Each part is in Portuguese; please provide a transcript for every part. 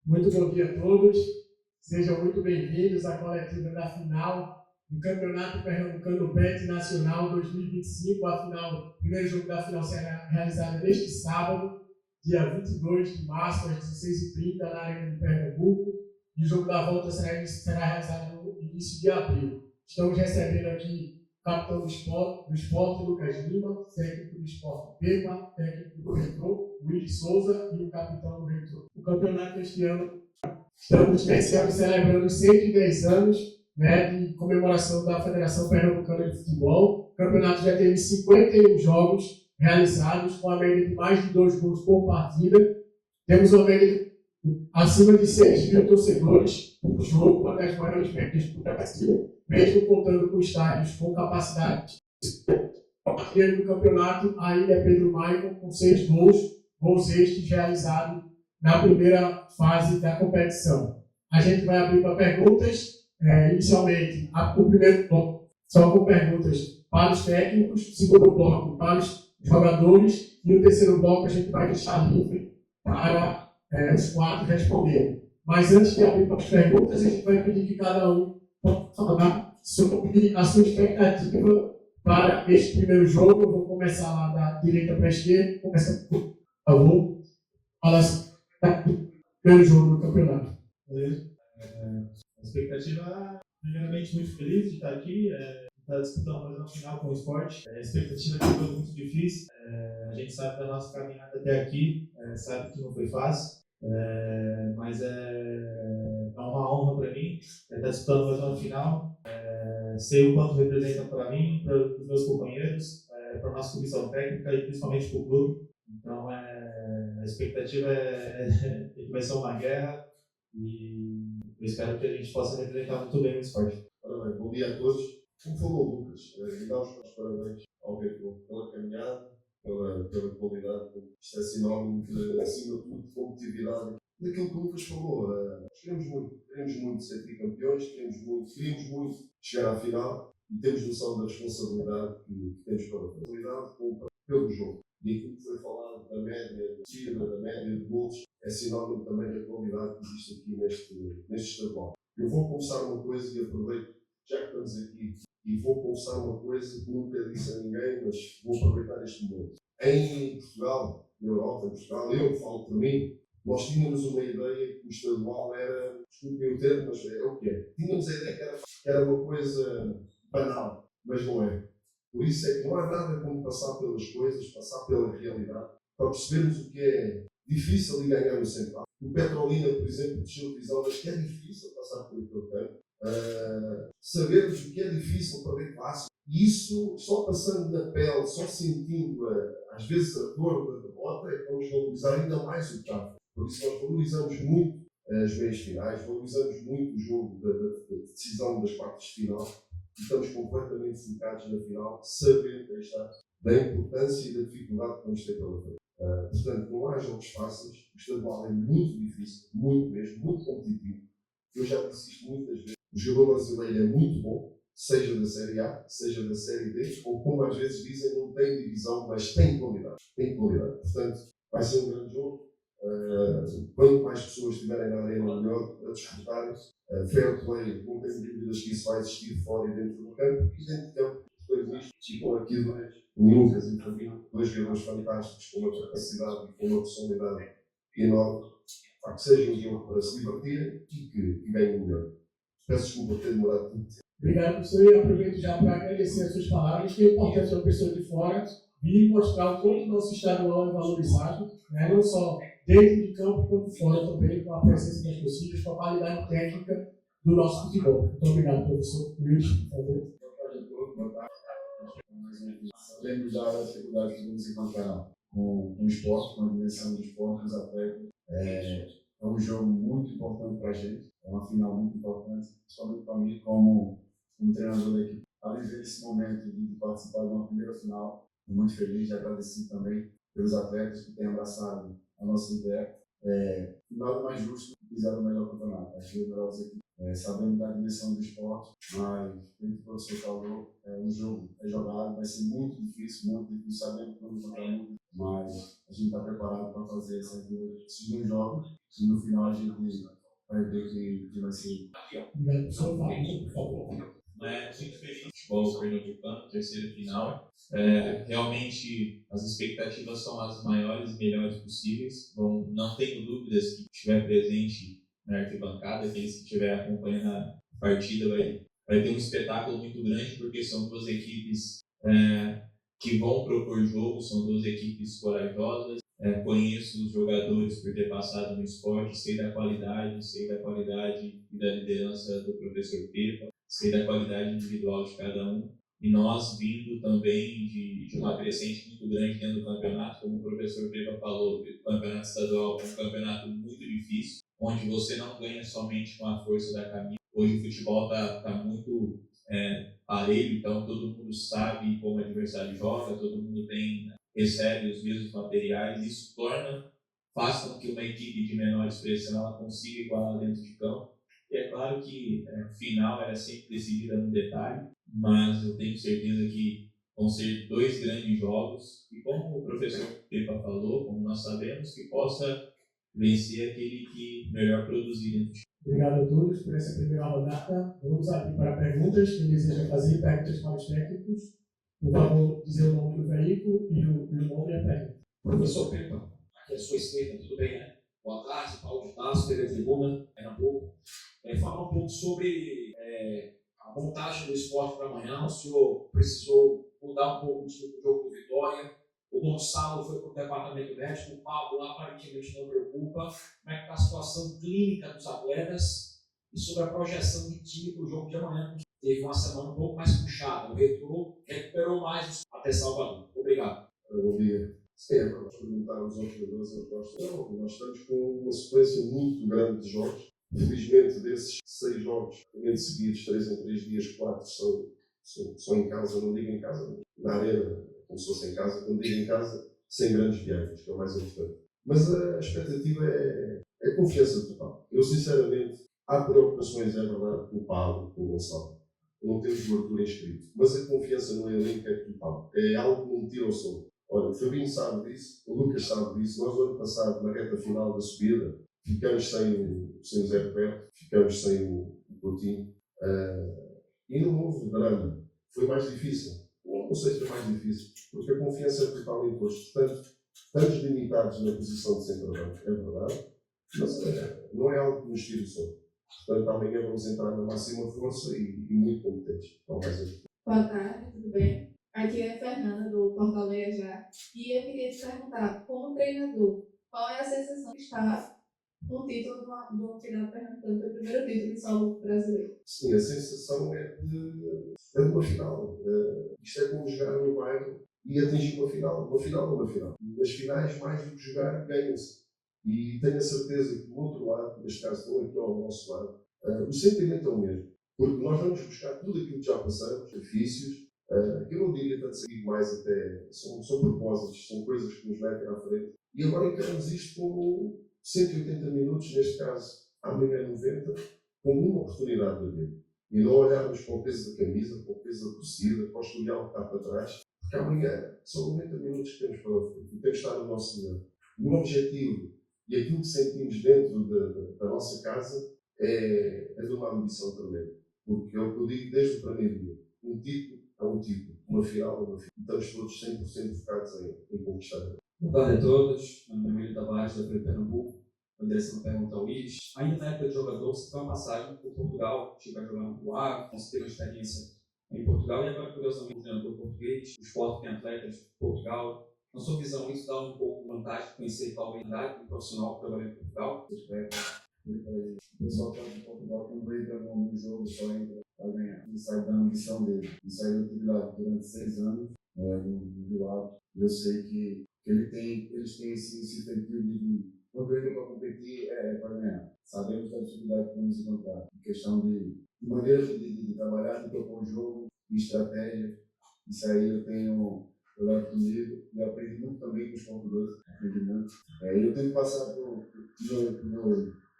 Muito bom dia a todos. Sejam muito bem-vindos à coletiva da final do Campeonato Pernambucano Bet Nacional 2025. A final, o primeiro jogo da final será realizado neste sábado, dia 22 de março, às 16h30, na Arena de Pernambuco. E o jogo da volta será realizado no início de abril. Estamos recebendo aqui o capitão do esporte, Lucas Lima, técnico do Esporte Pepa, técnico do Retrô, Luiz Souza, e o capitão do Retrô. O campeonato este ano, estamos esse ano celebrando 110 anos, de comemoração da Federação Pernambucana de Futebol. O campeonato já teve 51 jogos realizados, com a média de mais de 2 gols por partida. Temos uma média acima de 6 mil torcedores por jogo, uma das maiores médias do Brasil, mesmo contando com estádios com capacidade. A partir do campeonato, ainda é Pedro Maicon, com 6 gols estes realizados na primeira fase da competição. A gente vai abrir para perguntas. Inicialmente, o primeiro bloco só com perguntas para os técnicos, o segundo bloco para os jogadores e o terceiro bloco a gente vai deixar livre para os 4 responderem. Mas antes de abrir para as perguntas, a gente vai pedir que cada um possa falar sobre a sua expectativa para este primeiro jogo. Eu vou começar lá da direita para a esquerda. Começa, por favor, fala sobre o primeiro jogo do campeonato. A expectativa, primeiramente, muito feliz de estar aqui, estar disputando mais uma final com o esporte. A expectativa é que foi muito difícil. A gente sabe da nossa caminhada até aqui, sabe que não foi fácil, mas é uma honra para mim estar disputando mais uma final. Sei o quanto representa para mim, para os meus companheiros, para a nossa comissão técnica e principalmente para o clube. Então, a expectativa é que vai ser uma guerra e eu espero que a gente possa representar muito bem o esporte. Ora bem, bom dia a todos. Como falou o Lucas, e dá os parabéns ao Retro pela caminhada, pela qualidade. Isto é sinónimo de, acima de tudo, de competitividade. Daquilo que o Lucas falou, nós queremos muito ser tricampeões, queríamos muito chegar à final e temos noção da responsabilidade que temos pela responsabilidade pelo jogo. E aquilo que foi falado da média de tira, da média de gols, é sinónimo também da qualidade que existe aqui neste estadual. Eu vou confessar uma coisa e aproveito, já que estamos aqui, e vou confessar uma coisa que nunca disse a ninguém, mas vou aproveitar este momento. Em Portugal, na Europa, em Portugal, eu falo por mim, nós tínhamos uma ideia que o estadual era, desculpem o termo, mas é o que é. Tínhamos a ideia que era uma coisa banal, mas não é. Por isso é que não há nada como passar pelas coisas, passar pela realidade, para percebermos o que é difícil e ganhar no Central. O Petrolina, por exemplo, desceu divisão, mas que é difícil passar por aquele campo. Sabermos o que é difícil perder classe. E isso, só passando na pele, só sentindo, às vezes, a dor da derrota, é que vamos valorizar ainda mais o campo. Por isso nós valorizamos muito as meias finais, valorizamos muito o jogo da decisão das quartas de final. E estamos completamente focados na final, sabendo da importância e da dificuldade que vamos ter pela frente. Portanto, não há jogos fáceis. O estadual é muito difícil, muito mesmo, muito competitivo. Eu já disse isto muitas vezes. O jogador brasileiro é muito bom, seja da Série A, seja da Série D, ou como às vezes dizem, não tem divisão, mas tem qualidade. Tem qualidade. Portanto, vai ser um grande jogo. Quanto mais pessoas estiverem na arena, melhor a disputarem. Fair play, não tenho dúvidas que isso vai existir fora e dentro do campo. E dentro do campo, depois disto, ficam aqui o Lucas e o Fabinho, 2 jogadores fantásticos, com uma capacidade e com uma personalidade enorme, para que seja um jogo para se divertirem e que ganhem o melhor. Peço desculpa por ter demorado tanto tempo. Obrigado, professor. E aproveito já para agradecer as suas palavras, que é importante uma pessoa de fora vir mostrar o quanto o nosso estadual é valorizado, não só dentro de campo, quanto fora também, com a presença das torcidas, com a qualidade técnica do nosso futebol. Muito obrigado, professor Luiz, por favor. Boa tarde a todos, boa tarde. Sabemos já das dificuldades que vamos encontrar com o esporte, com a dimensão do esporte, dos atletas. É um jogo muito importante para a gente, é uma final muito importante, principalmente para mim, como um treinador da equipe. A viver esse momento de participar de uma primeira final, estou muito feliz e agradecido também pelos atletas que têm abraçado a nossa ideia. Nada mais justo fizeram o melhor campeonato. Acho que melhores equipes. Sabemos da dimensão do esporte, mas, como o professor falou, um jogo é jogado, vai ser muito difícil, sabemos que vamos encontrar muito, mas a gente está preparado para fazer esses dois jogos e no final a gente vai ver que vai ser. Obrigado, professor. Fábio, por favor. Muito feliz com o futebol pernambucano, terceira final. Realmente as expectativas são as maiores e melhores possíveis. Bom, não tenho dúvidas que estiver presente na arquibancada, aqueles que estiver acompanhando a partida vai ter um espetáculo muito grande, porque são duas equipes que vão propor jogo, são duas equipes corajosas. Conheço os jogadores por ter passado no esporte, sei da qualidade e da liderança do professor Pepa, sei da qualidade individual de cada um. E nós, vindo também de uma crescente muito grande dentro do campeonato, como o professor Pepa falou, o campeonato estadual é um campeonato muito difícil, onde você não ganha somente com a força da camisa. Hoje o futebol está muito parelho, então todo mundo sabe como o adversário joga, todo mundo recebe os mesmos materiais. Isso faz com que uma equipe de menor expressão ela consiga igualar dentro de campo. E é claro que final era sempre decidida no detalhe, mas eu tenho certeza que vão ser dois grandes jogos e, como o professor Pepa falou, como nós sabemos, que possa vencer aquele que melhor produzir dentro de campo. Obrigado a todos por essa primeira rodada. Vamos abrir para perguntas. Quem deseja fazer perguntas para os técnicos, por favor, dizer o nome do veículo e o nome e a pergunta. Professor Pepa, aqui à sua esquerda, tudo bem, né? Boa tarde, Paulo de Tarso, TV Tribuna, Pernambuco. Falar um pouco sobre a montagem do esporte para amanhã. O senhor precisou mudar um pouco o estilo do jogo do Vitória. O Gonçalo foi para o departamento médico, o Pablo aparentemente não preocupa. Como é que está a situação clínica dos atletas e sobre a projeção de time para o jogo de amanhã? Teve uma semana um pouco mais puxada, o Retrô recuperou mais até Salvador. Obrigado. Bom dia. Sim, para perguntar aos outros jogadores, eu gosto. Não, nós estamos com uma sequência muito grande de jogos. Infelizmente, desses 6 jogos, seguidos, 3 em 3 dias, 4 são em casa, não digo em casa, na arena, como se fosse em casa, quando digo em casa, sem grandes viagens, que é o mais importante. Mas a expectativa é confiança total. Eu, sinceramente, há preocupações, é verdade, com o Pablo, com o Gonçalo. Não temos cobertura inscrito. Mas a confiança no elenco é total. É algo que não me tira o sono. Olha, o Fabinho sabe disso, o Lucas sabe disso. Nós, no ano passado, na reta final da subida, ficamos sem o Zé Roberto, ficamos sem o Coutinho. E não houve drama. Foi mais difícil. Não sei se foi mais difícil, porque a confiança é total em todos. Estamos limitados na posição de centroavante, é verdade, mas não é algo que nos tire o sono. Portanto, amanhã vamos entrar na máxima força e muito competentes. Então, Boa tarde, tudo bem? Aqui é a Fernanda, do Fortaleza já. E eu queria te perguntar, como treinador, qual é a sensação de estar no título do final pernambucano, do primeiro título de solo brasileiro? Sim, a sensação é de uma final. Isto é como jogar no bairro e atingir uma final. Uma final ou uma final. Nas finais, mais do que jogar, ganha-se. E tenho a certeza que do outro lado, neste caso, estão aqui ao nosso lado, o sentimento é o mesmo. Porque nós vamos buscar tudo aquilo que já passamos, benefícios. Eu não diria tanto seguir mais, até são propósitos, são coisas que nos metem à frente. E agora encaramos isto como 180 minutos, neste caso, amanhã 90, como uma oportunidade de ver. E não olharmos para o peso da camisa, para o peso da torcida, para o historial que está para trás, porque amanhã são 90 minutos que temos para frente e temos de estar no nosso melhor. E o objetivo e aquilo que sentimos dentro da nossa casa é de uma ambição tremenda. Porque é o que eu digo desde o primeiro dia. Um título é um título, uma final é uma final. Estamos todos 100% focados em conquistar. Boa tarde a todos. Meu nome é Emílio Tavares, da TV Pernambuco. A direção pergunta ao Luiz. Ainda na época de jogador, você tem uma passagem por Portugal, chegou a jogar no Boa, conseguiu uma experiência em Portugal e agora, curiosamente, treinador português, o esporte tem atletas de Portugal. Na sua visão, isso dá um pouco de vantagem de conhecer qual é a idade do profissional trabalhando em Portugal? O pessoal que está em Portugal, quando entra no jogo, só entra para ganhar. E sai da ambição dele. E saiu de lá durante 6 anos, do lado. Eu sei que eles têm esse feitio de quando entra para competir, para ganhar. Sabemos da dificuldade que vamos encontrar. Em questão de maneira de trabalhar, de propor o jogo, de estratégia. Isso aí eu tenho levo comigo e aprendi muito também com os portugueses. Aprendi muito. Eu tenho passado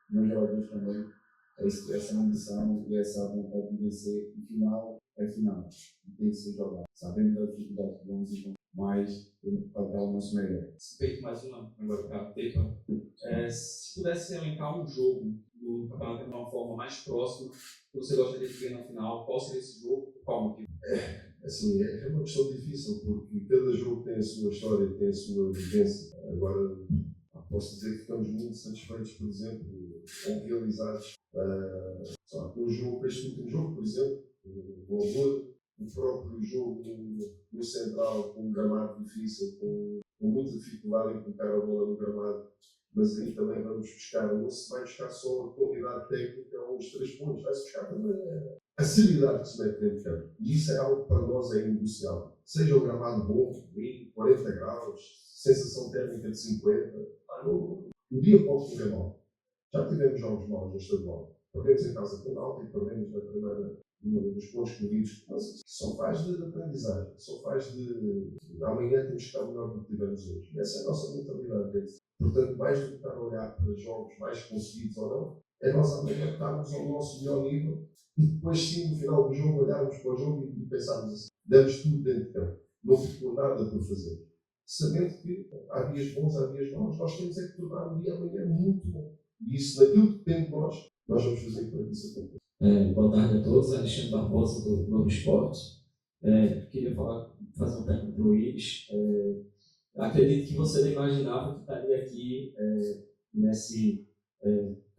meus jogadores também, essa ambição e essa vontade de vencer. E final é final, e tem que ser jogado. Sabendo da dificuldade que vamos encontrar, mas temos que fazer o nosso melhor. Feito mais uma agora para a Pepa. Se pudesse elencar um jogo do campeonato de uma forma mais próxima, que você gostaria de ver na final, qual seria esse jogo? Qual motivo? Assim, é uma questão difícil, porque cada jogo tem a sua história, tem a sua vivência. Agora, posso dizer que ficamos muito satisfeitos, por exemplo, ou realizados com o jogo, este último jogo, por exemplo, o Amor, o próprio jogo no Central, com um gramado difícil, com muita dificuldade em colocar a bola no gramado, mas aí também vamos buscar, não se vai buscar só a qualidade técnica ou os 3 pontos, vai-se buscar também a seriedade que se mete dentro de campo. E isso é algo que para nós é inegociável. Seja o gramado bom, 40 graus, sensação térmica de 50, o dia pode correr mal. Já tivemos jogos maus no estadual. Perdemos em casa com o Náutico e perdemos na primeira dos pontos corridos. Mas isso só faz de aprendizagem, só faz de amanhã temos que estar melhor do que tivemos hoje. E essa é a nossa mentalidade. Portanto, mais do que estar a olhar para jogos mais conseguidos ou não, é nós amanhã estarmos ao nosso melhor nível e depois sim, no final do jogo, olharmos para o jogo e pensarmos assim, demos tudo dentro de campo. Não ficou nada por fazer. Sabendo que há dias bons, há dias maus, nós temos é que tornar o dia amanhã muito bom. E isso, naquilo que depende de nós vamos fazer para que isso aconteça. Boa tarde a todos, Alexandre Barbosa do Globo Esporte. Queria fazer uma pergunta para o Luís. Acredito que você não imaginava que estaria aqui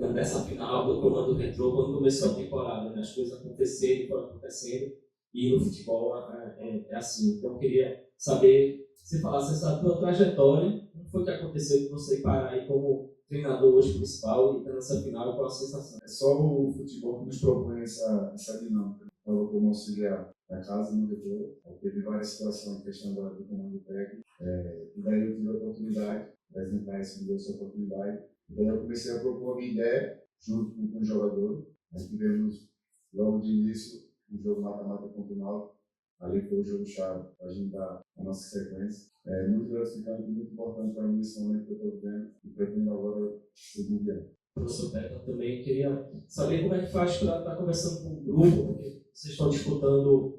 nessa final do Comando Retrô quando começou a temporada, né? As coisas aconteceram e foram acontecendo, e no futebol é assim. Então eu queria saber se falasse essa tua trajetória, como foi que aconteceu que você parar aí como treinador hoje principal e está nessa final, qual a sensação? É só o futebol que nos propõe essa dinâmica. Eu como auxiliar da casa no Retrô, teve várias situações, questão do comando técnico, e daí eu tive a oportunidade de apresentar esse me essa oportunidade. Então eu comecei a propor a minha ideia junto com o jogador. Nós tivemos logo de início um jogo mata-mata contra o Náutico. Ali foi o jogo-chave para a gente dar a nossa sequência. É muito gratificante e muito importante para mim esse momento que eu estou vivendo e pretendo agora seguir diante. Professor Petra, também queria saber como é que faz para estar conversando com o grupo, porque vocês estão disputando,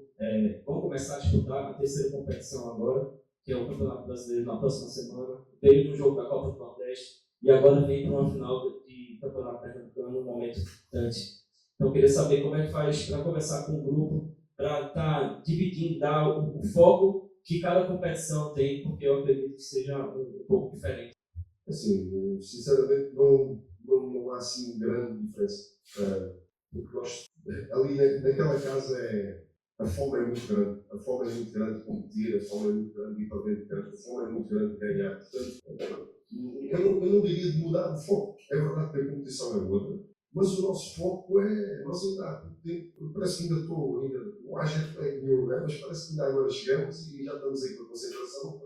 vão começar a disputar a terceira competição agora, que é o Campeonato Brasileiro na próxima semana, veio no jogo da Copa do Nordeste e agora vem para uma final de Campeonato Pernambucano num momento importante. Então eu queria saber como é que faz para conversar com o grupo, para estar dividindo, dar o foco que cada competição tem, porque eu acredito que seja um pouco diferente. Assim, sinceramente, não há assim grande diferença. Porque nós, ali naquela casa, a fome é muito grande. A fome é muito grande de competir, a fome é muito grande de ir para dentro de campo, a fome é muito grande de ganhar. Portanto, eu não diria de mudar de foco. É verdade que a competição é outra, mas o nosso foco nós ainda há pouco tempo, parece que ainda não há gente em nenhum lugar, mas parece que ainda agora chegamos e já estamos aí com a concentração.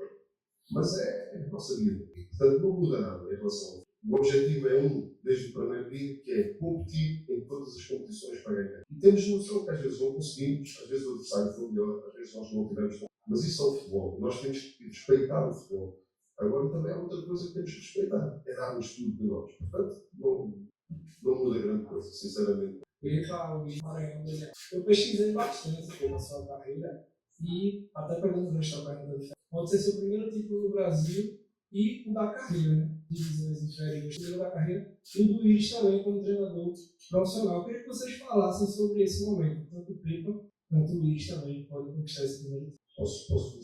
Mas é a nossa vida. Portanto, não muda nada em relação ao. O objetivo é desde o primeiro dia, que é competir em todas as competições para ganhar. E temos noção que às vezes não conseguimos, às vezes o adversário foi melhor, às vezes nós não tivemos. Mas isso é o futebol. Nós temos que respeitar o futebol. Agora também há outra coisa que temos que respeitar, é darmos tudo de nós. Portanto, não muda grande coisa, sinceramente. Eu ia falar o Maranhão, eu pesquisei bastante sobre a sua carreira e até pegando o gancho da pergunta de pode ser seu primeiro título no Brasil e o da carreira, né? Divisões inferiores, o primeiro da carreira e o do Luís também como treinador profissional. Eu queria que vocês falassem sobre esse momento, tanto o Pepa quanto o Luís também podem conquistar esse primeiro título. Posso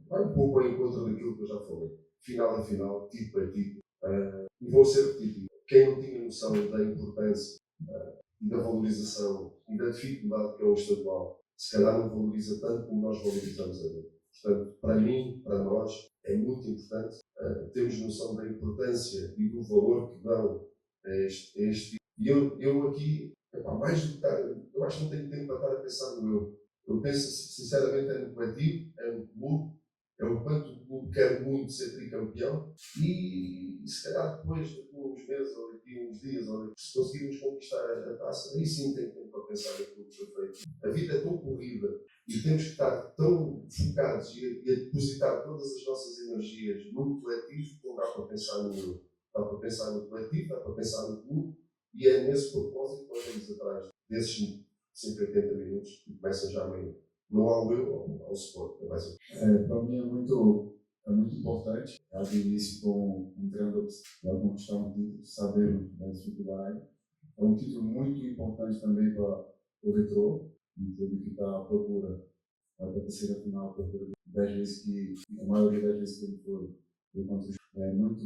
vai um pouco ao encontro daquilo que eu já falei. Final a final, título a título. E vou ser repetitivo. Quem não tinha noção da importância e da valorização e da dificuldade que é o estadual, se calhar não valoriza tanto como nós valorizamos agora. Portanto, para mim, para nós, é muito importante termos noção da importância e do valor que dão a este. E eu aqui, mais do que estar, eu acho que não tenho tempo para estar a pensar no eu. Eu penso, sinceramente, é no coletivo, é no clube, é o quanto o clube quer muito ser tricampeão e se calhar depois de uns meses ou daqui uns dias, ou se conseguirmos conquistar a taça, aí sim tenho tempo para pensar naquilo que foi feito. A vida é tão corrida e temos que estar tão focados e a depositar todas as nossas energias no coletivo que não dá para pensar no eu. Dá para pensar no coletivo, dá para pensar no clube E é nesse propósito que nós vamos atrás desses 180 minutos e começa já amanhã. Não ao eu, ao suporte. Para mim é muito importante, de início com um treinador que vai conquistar um título, sabendo da dificuldade. É um título muito importante também para o Retrô, um clube que está à procura, vai para a terceira final, à procura das vezes que, a maioria das vezes que ele foi. É muito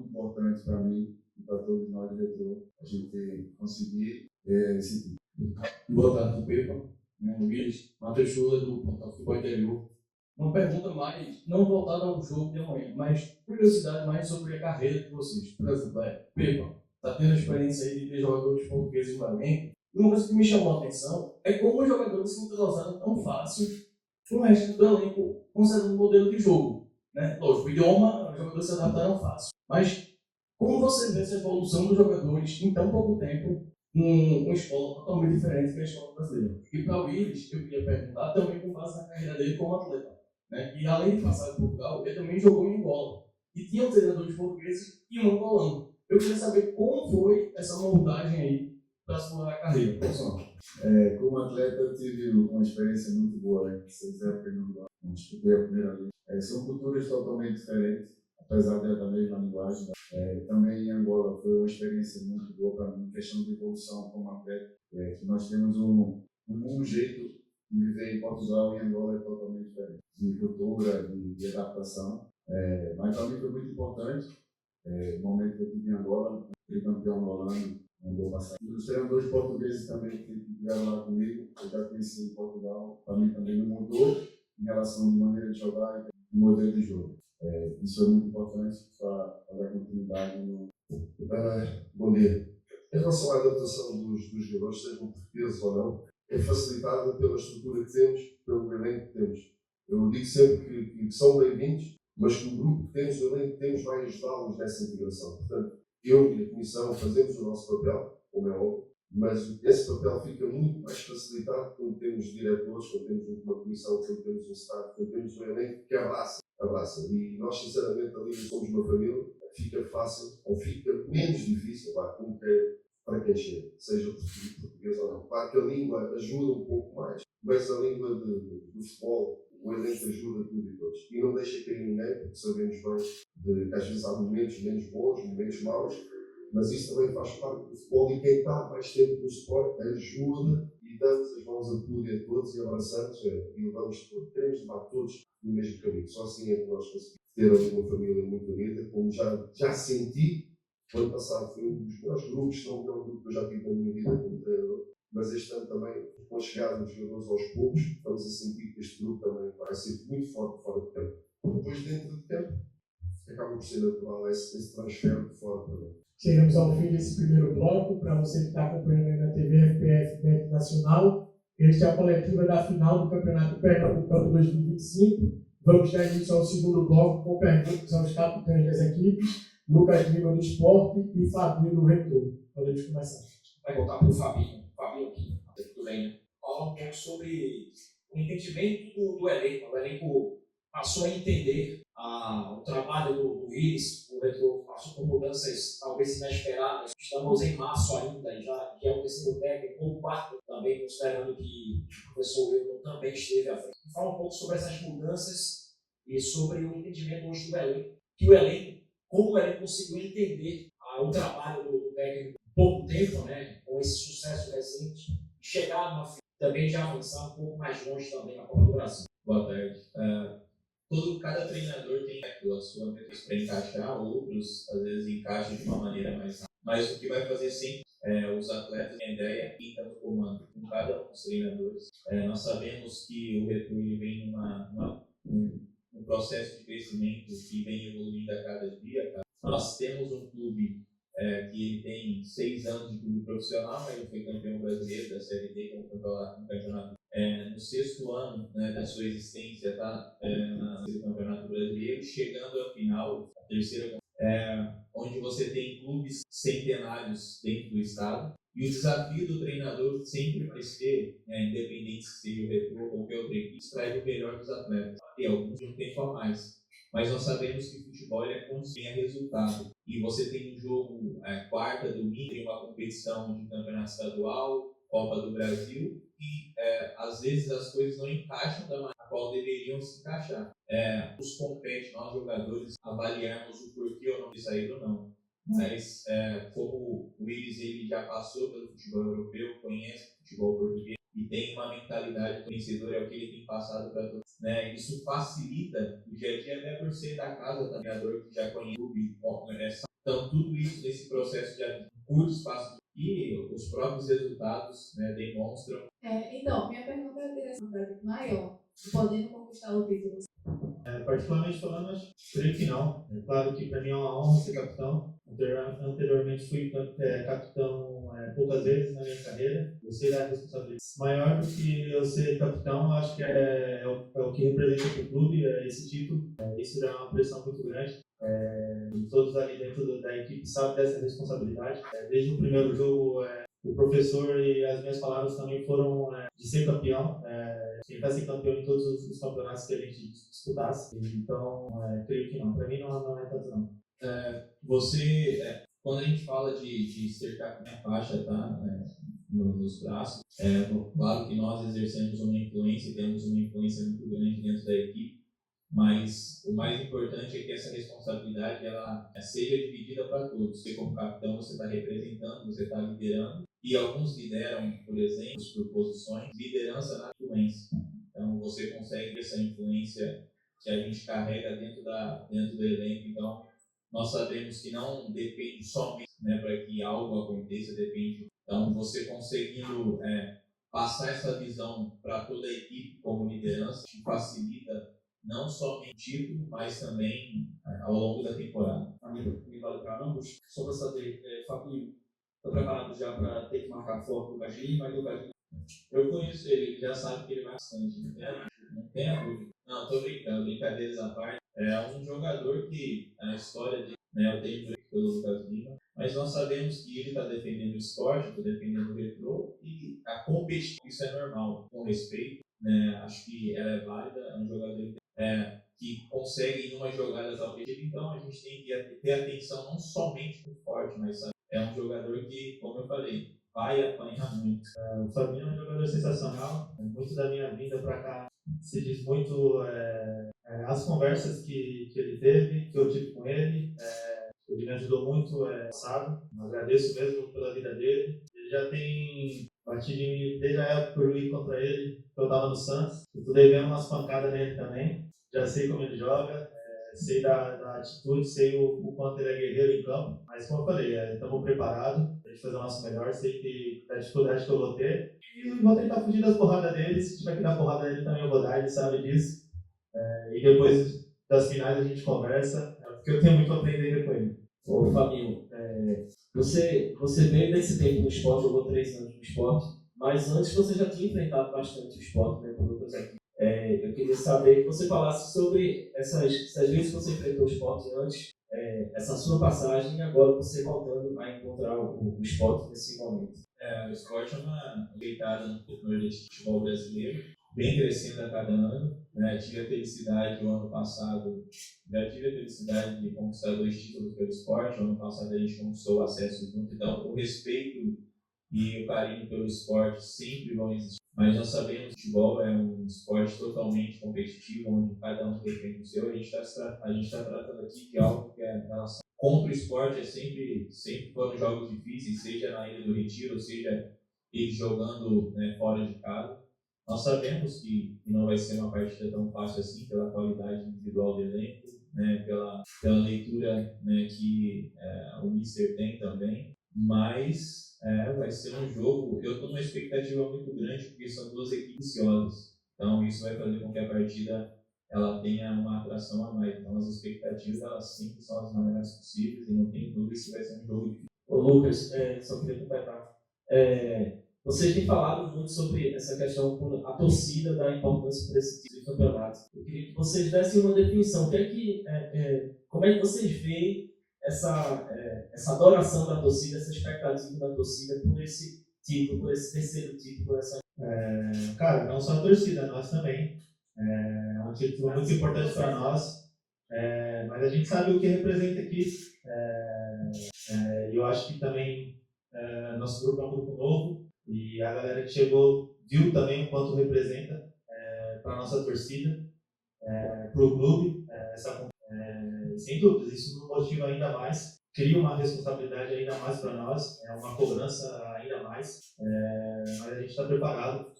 importante para mim e para todos nós do Retrô, a gente conseguir esse título. Boa tarde, Pepa. Meu nome é Matheus Chula, do Portal Futebol Interior. Uma pergunta mais, não voltada ao jogo de amanhã, mas curiosidade mais sobre a carreira de vocês. Por exemplo, Pepa, está tendo a experiência aí de ter jogadores portugueses no elenco. E uma coisa que me chamou a atenção é como os jogadores se entrosaram tão fácil com o resto do elenco, considerando o modelo de jogo. Né? Lógico, o idioma, os jogadores se adaptaram fácil. Mas como você vê essa evolução dos jogadores em tão pouco tempo, uma escola totalmente diferente que a escola brasileira? E para o Willis, eu queria perguntar também com base na carreira dele como atleta. Né? E além de passar em Portugal, ele também jogou em Angola. E tinha treinadores portugueses e um angolano. Eu queria saber como foi essa montagem aí para sua carreira profissional. Como atleta, eu tive uma experiência muito boa, né? 6 épocas no Angola, onde disputei a primeira liga. São culturas totalmente diferentes, apesar da mesma linguagem. Também em Angola foi uma experiência muito boa para mim, questão de evolução como atleta. Que nós temos um jeito de viver em Portugal e em Angola é totalmente diferente, de cultura, de adaptação. Mas para mim foi muito importante no momento que eu estive em Angola, fui campeão angolano no ano passado. Os treinadores portugueses também que estiveram lá comigo, eu já conheci em Portugal, para mim também não mudou em relação de maneira de jogar e modelo de jogo. Isso é muito importante para dar continuidade no. Bom dia. Em relação à adaptação dos jogadores, sejam portugueses ou não, é facilitada pela estrutura que temos, pelo elenco que temos. Eu digo sempre que são bem-vindos, mas que o grupo que temos, o elenco que temos, vai ajudá-los nessa integração. Portanto, eu e a Comissão fazemos o nosso papel, como é óbvio, mas esse papel fica muito mais facilitado quando temos diretores, quando temos uma comissão, quando temos um staff, quando temos um elenco que abraça. E nós, sinceramente, ali somos uma família, fica fácil, ou fica menos difícil, como que é para quem chega, seja português ou não. Claro que a língua ajuda um pouco mais, mas a língua do futebol, o elenco ajuda tudo e todos. E não deixa cair ninguém, porque sabemos bem que às vezes há momentos menos bons, momentos maus, mas isso também faz parte do futebol e quem está mais tempo no esporte ajuda e damos as mãos a tudo e a todos e abraçamos e levamos todos. Queremos levar todos no mesmo caminho. Só assim é que nós conseguimos ter ali uma família muito unida, como já senti. O ano passado foi um dos melhores grupos, não o melhor grupo que eu já tive na minha vida como treinador, mas este ano também, com a chegada dos jogadores aos poucos, estamos a sentir que este grupo também vai ser muito forte fora de campo. Depois, dentro de campo, acaba por ser natural esse transfer de fora para dentro. Chegamos ao fim desse primeiro bloco. Para você que está acompanhando aí na TV FPF Bet Nacional, este é a coletiva da final do Campeonato Pernambucano 2025. Vamos dar início ao segundo bloco com perguntas aos capitães das equipes, Lucas Lima do Esporte e Fabinho do Retorno. Podemos começar. Vai voltar para o Fabinho. Fabinho aqui, tudo bem, né? Fala um pouco sobre o entendimento do elenco. O elenco passou a entender o trabalho do Willis, o Retrô passou por mudanças talvez inesperadas. Estamos em março ainda, já que é o terceiro técnico, ou o quarto também, considerando que o professor Wilton também esteve à frente. Fala um pouco sobre essas mudanças e sobre o entendimento hoje do elenco, como o elenco conseguiu entender o trabalho do técnico em pouco tempo, né, com esse sucesso recente, e chegar numa final, também já avançar um pouco mais longe também na Copa do Brasil. Boa tarde. Cada treinador tem a sua método para encaixar, outros às vezes encaixam de uma maneira mais rápida. Mas o que vai fazer sempre os atletas têm ideia e está no comando, com cada um dos treinadores. Nós sabemos que o Retrô vem num processo de crescimento que vem evoluindo a cada dia. Nós temos um clube que ele tem 6 anos de clube profissional, ele foi campeão brasileiro da Série D, que é um campeonato no 6º ano, né, da sua existência, está no Campeonato Brasileiro, chegando ao final, a terceira, onde você tem clubes centenários dentro do estado, e o desafio do treinador sempre vai ser, independente se seja o Retrô ou qualquer outra equipe, extrair o melhor dos atletas. E alguns não tem só mais, mas nós sabemos que o futebol é quando ganha resultado. e você tem um jogo quarta, domingo, tem uma competição de campeonato estadual, Copa do Brasil, e às vezes as coisas não encaixam da maneira a qual deveriam se encaixar. Nos compete, nós jogadores, avaliarmos o porquê ou não de sair ou não. Mas como o Willis ele já passou pelo futebol europeu, conhece o futebol português e tem uma mentalidade vencedora, é o que ele tem passado para todos. Né? Isso facilita o dia a dia, até por ser da casa do treinador que já conhece o clube. Então, tudo isso nesse processo de curto espaço e os próprios resultados, né, demonstram. Então, minha pergunta é a direção maior, podendo conquistar o título. Particularmente falando, creio que não. É claro que para mim é uma honra ser capitão. Anteriormente fui capitão poucas vezes na minha carreira. Gostei da responsabilidade. Maior do que eu ser capitão, acho que é o que representa o clube, esse título. Isso dá uma pressão muito grande. E todos ali dentro da equipe sabem dessa responsabilidade. Desde o primeiro jogo, o professor e as minhas palavras também foram de ser campeão. Tentar ser campeão em todos os campeonatos que a gente disputasse. Então, creio que não. Para mim, não é tanto não. Quando a gente fala de ser capitão, a faixa tá nos braços, claro que nós exercemos uma influência e temos uma influência muito grande dentro da equipe, mas o mais importante é que essa responsabilidade ela seja dividida para todos. Você, como capitão, você está representando, você está liderando, e alguns lideram, por exemplo, por posições, liderança na influência. Então, você consegue essa influência que a gente carrega dentro do elenco. Então, nós sabemos que não depende somente, né, para que algo aconteça, depende. Então, você conseguindo passar essa visão para toda a equipe como liderança, te facilita não somente o título, mas também ao longo da temporada. A mim vale para ambos. Só para saber, Fabinho, está preparado já para ter que marcar forte o Gagini, mas o Gagini, eu conheço ele já sabe que ele vai bastante, não tem a dúvida. Não, estou brincando, brincadeiras à parte. É um jogador que a história dele, né, eu tenho pelo Lucas Lima, mas nós sabemos que ele está defendendo o esporte, está defendendo o retrô, e a competição, isso é normal, com respeito, né, acho que ela é válida, é um jogador que consegue em umas jogadas objetivas, então a gente tem que ter atenção não somente no forte, mas é um jogador que, como eu falei, vai apanhar muito. O Fabinho é um jogador sensacional. Muito da minha vinda para cá se diz muito as conversas que ele teve, que eu tive com ele. Ele me ajudou muito passado. Agradeço mesmo pela vida dele. Ele já tem batido em mim desde a época que eu joguei contra ele, que eu estava no Santos. Eu tô devendo umas pancadas nele também. Já sei como ele joga. Sei da atitude, sei o quanto ele é guerreiro em campo, mas como eu falei, estamos preparados para a gente fazer o nosso melhor, sei que da dificuldade que eu vou ter, e vou tentar fugir das porradas dele, se tiver que dar porrada nele também eu vou dar, ele sabe disso, e depois das finais a gente conversa, porque eu tenho muito a aprender com ele. Ô Fabinho, você veio desse tempo no esporte, jogou 3 anos no esporte, mas antes você já tinha enfrentado bastante o esporte, né, por outras aqui. Eu queria saber que você falasse sobre essas vezes que você enfrentou o esporte antes, essa sua passagem e agora você voltando a encontrar o esporte nesse momento. O esporte é uma deitada no futebol brasileiro, vem crescendo a cada ano. Né? Tive a felicidade, o ano passado, de conquistar 2 títulos pelo esporte. O ano passado a gente conquistou o acesso junto. Então, o respeito e o carinho pelo esporte sempre vão existir. Mas nós sabemos que o futebol é um esporte totalmente competitivo, onde cada um defende o seu. A gente está tratando aqui de algo que é em relação contra o esporte, sempre foram jogos difíceis, seja na Ilha do Retiro, seja ele jogando, né, fora de casa. Nós sabemos que não vai ser uma partida tão fácil assim, pela qualidade individual do elenco, né, pela leitura, né, que o Mister tem também. Mas vai ser um jogo, eu estou numa expectativa muito grande, porque são 2 equipes viciosas. Então isso vai fazer com que a partida ela tenha uma atração a mais. Então as expectativas elas sempre são as maiores possíveis e não tem dúvida que vai ser um jogo difícil. Ô Lucas, só queria completar. Vocês têm falado muito sobre essa questão com a torcida, da importância para esse tipo de campeonato. Eu queria que vocês dessem uma definição. Como é que vocês veem essa adoração da torcida, essa expectativa da torcida por esse título, por esse terceiro título? Cara, não só a torcida, nós também. É um título muito importante para nós. Mas a gente sabe o que representa aqui. Eu acho que também nosso grupo é um grupo novo e a galera que chegou viu também o quanto representa para a nossa torcida, para o clube, sem dúvidas, isso nos motiva ainda mais, cria uma responsabilidade ainda mais para nós, uma cobrança ainda mais, mas a gente está preparado.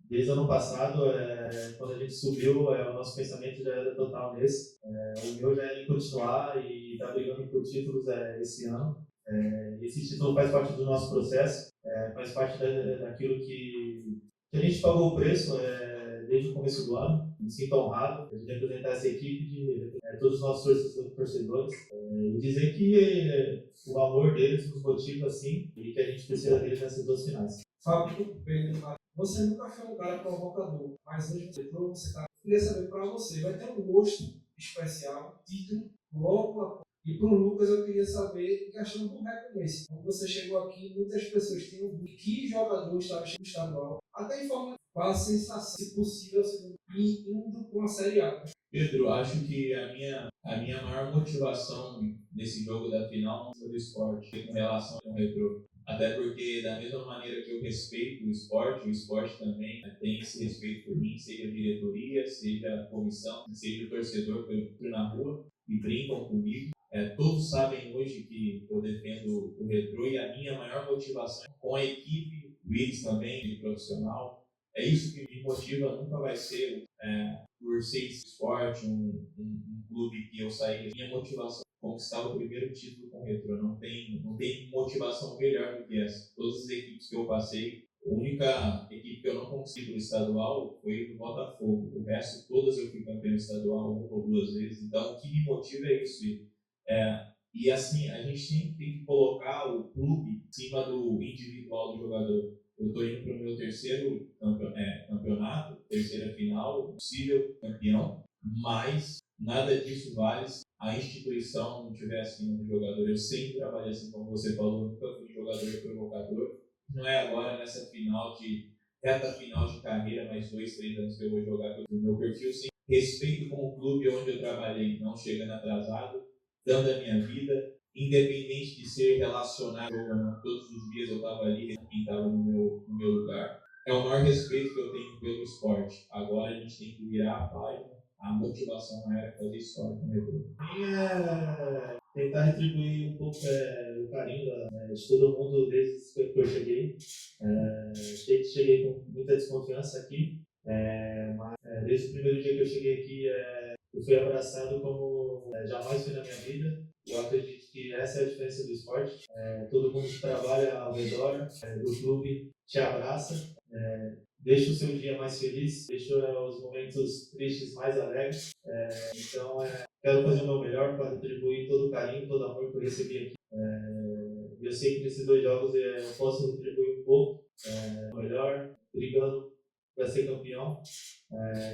Desde o ano passado, quando a gente subiu, o nosso pensamento já era total nesse. O meu já era em continuar e estar brigando por títulos esse ano. Esse título faz parte do nosso processo, faz parte daquilo que a gente pagou o preço desde o começo do ano. Me sinto honrado de representar essa equipe, de todos os nossos torcedores, e dizer que o amor deles nos motiva assim e que a gente precisa deles nessas duas finais. Fábio, Pedro, você nunca foi um cara provocador, mas hoje você tá. Eu queria saber para você, vai ter um gosto especial, título, logo após. E para o Lucas eu queria saber a questão do recomeço. Quando você chegou aqui, muitas pessoas tinham visto que jogador estava chegando no estadual, até em forma qual a sensação, se possível, indo com a Série A. Pedro, acho que a minha maior motivação nesse jogo da final foi do esporte, com relação ao Retrô. Até porque, da mesma maneira que eu respeito o esporte também tem esse respeito por mim, seja a diretoria, seja a comissão, seja o torcedor que eu entro na rua e brincam comigo. Todos sabem hoje que eu defendo o Retrô e a minha maior motivação com a equipe, o Willis também, de profissional, é isso que me motiva, nunca vai ser por ser esporte, um clube que eu saí. Minha motivação é conquistar o primeiro título com o Retrô. Não tem motivação melhor do que essa. Todas as equipes que eu passei, a única equipe que eu não consegui no estadual foi o Botafogo. O resto, todas eu fui campeão estadual uma ou duas vezes. Então, o que me motiva é isso. E assim, a gente sempre tem que colocar o clube em cima do individual do jogador. Eu estou indo para o meu terceiro campeonato, terceira final, possível campeão, mas nada disso vale se a instituição não estiver acima do jogador. Eu sempre trabalhei assim, como você falou, nunca fui jogador provocador. Não é agora nessa reta final de carreira, mais 2, 3 anos que eu vou jogar, que o meu perfil sempre respeito com o clube onde eu trabalhei, não chegando atrasado, dando a minha vida, independente de ser relacionado ou não. Todos os dias eu estava ali, quem estava no meu lugar. É o maior respeito que eu tenho pelo esporte. Agora a gente tem que virar a página. A motivação maior é fazer história com o Retrô. Tentar retribuir um pouco o carinho de todo mundo desde que eu cheguei. Cheguei com muita desconfiança aqui, mas desde o primeiro dia que eu cheguei aqui, eu fui abraçado como jamais fui na minha vida. Eu acredito que essa é a diferença do esporte. Todo mundo que trabalha ao redor do clube te abraça, deixa o seu dia mais feliz, deixa os momentos tristes mais alegres. Então, quero fazer o meu melhor para retribuir todo o carinho, todo o amor que eu recebi aqui. Eu sei que nesses 2 jogos eu posso retribuir um pouco, melhor, brigando para ser campeão.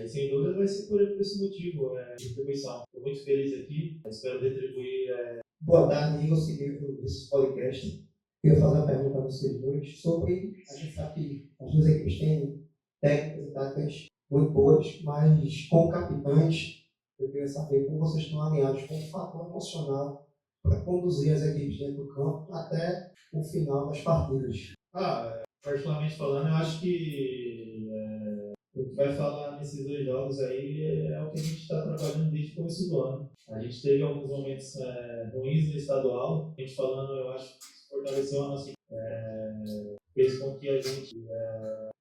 E sem dúvida vai ser por esse motivo, retribuição. Estou muito feliz aqui, espero retribuir. Boa tarde, Igor, seguindo desse podcast. Eu queria fazer uma pergunta a vocês dois sobre, a gente sabe que as duas equipes têm técnicas e táticas muito boas, mas como capitães, eu queria saber como vocês estão alinhados com o fator emocional para conduzir as equipes dentro do campo até o final das partidas. Particularmente falando, eu acho que o que vai falar nesses 2 jogos aí é o que a gente está trabalhando desde o começo do ano. A gente teve alguns momentos ruins no estadual. A gente falando, eu acho que fortaleceu a nossa equipe, fez com que a gente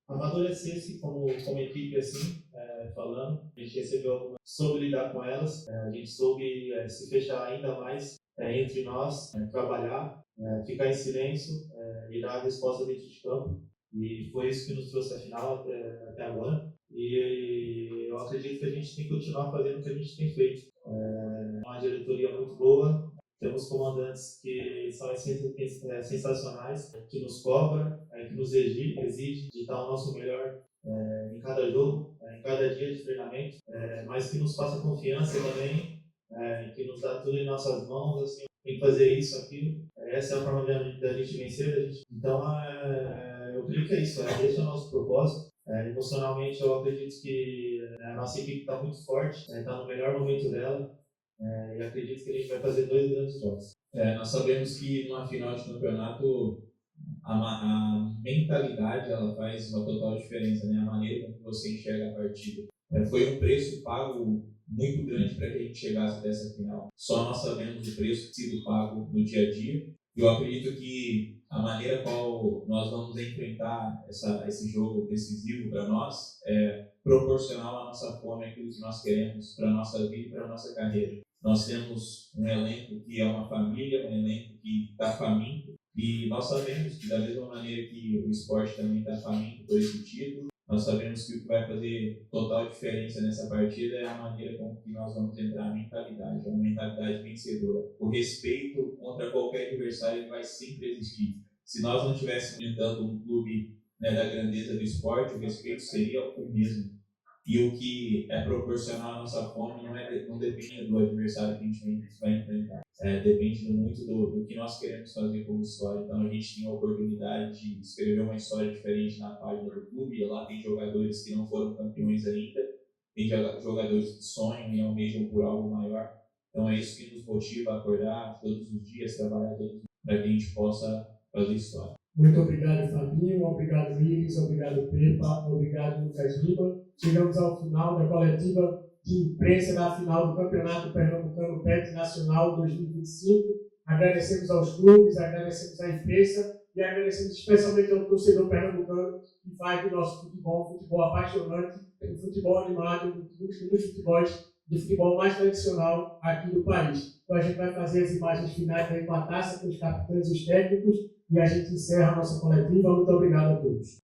amadurecesse como equipe, assim, falando. A gente recebeu algumas, soube lidar com elas, a gente soube se fechar ainda mais entre nós, trabalhar, ficar em silêncio e dar a resposta dentro de campo. E foi isso que nos trouxe a final até agora. E eu acredito que a gente tem que continuar fazendo o que a gente tem feito. Uma diretoria muito boa, temos comandantes que são sensacionais, que nos cobram, que nos exige de dar o nosso melhor em cada jogo, em cada dia de treinamento, mas que nos passa confiança também, que nos dá tudo em nossas mãos, assim, tem que fazer isso, aquilo. Essa é a forma da gente vencer. Então, eu creio que é isso, esse é o nosso propósito, Emocionalmente, eu acredito que a nossa equipe está muito forte, está no melhor momento dela, e acredito que a gente vai fazer 2 grandes jogos. Nós sabemos que numa final de campeonato a mentalidade ela faz uma total diferença, né? A maneira como você enxerga a partida. Foi um preço pago muito grande para que a gente chegasse até essa final. Só nós sabemos o preço que sido pago no dia a dia. Eu acredito que a maneira qual nós vamos enfrentar esse jogo decisivo para nós é proporcional à nossa fome, aquilo que nós queremos para a nossa vida e para a nossa carreira. Nós temos um elenco que é uma família, um elenco que está faminto, e nós sabemos que da mesma maneira que o esporte também está faminto por esse título, nós sabemos que o que vai fazer total diferença nessa partida é a maneira como que nós vamos entrar, a mentalidade, uma mentalidade vencedora. O respeito contra qualquer adversário vai sempre existir. Se nós não estivéssemos enfrentando um clube, né, da grandeza do esporte, o respeito seria o mesmo. E o que é proporcional à nossa fome não depende do adversário que a gente vai enfrentar. Depende muito do que nós queremos fazer como história. Então a gente tem a oportunidade de escrever uma história diferente na página do clube. E lá tem jogadores que não foram campeões ainda, tem jogadores que sonham e almejam por algo maior. Então é isso que nos motiva a acordar todos os dias, trabalhar todos os dias, para que a gente possa fazer história. Muito obrigado, Fabinho. Obrigado, Iris. Obrigado, Pepa. Obrigado, Lucas Lima. Chegamos ao final da coletiva de imprensa da final do Campeonato Pernambucano PET Nacional 2025. Agradecemos aos clubes, agradecemos à imprensa e agradecemos especialmente ao torcedor pernambucano que faz do nosso futebol um futebol apaixonante, um futebol animado, um do futebol mais tradicional aqui do país. Então a gente vai fazer as imagens finais aí com a taça, com os capitães e os técnicos, e a gente encerra a nossa coletiva. Muito obrigado a todos.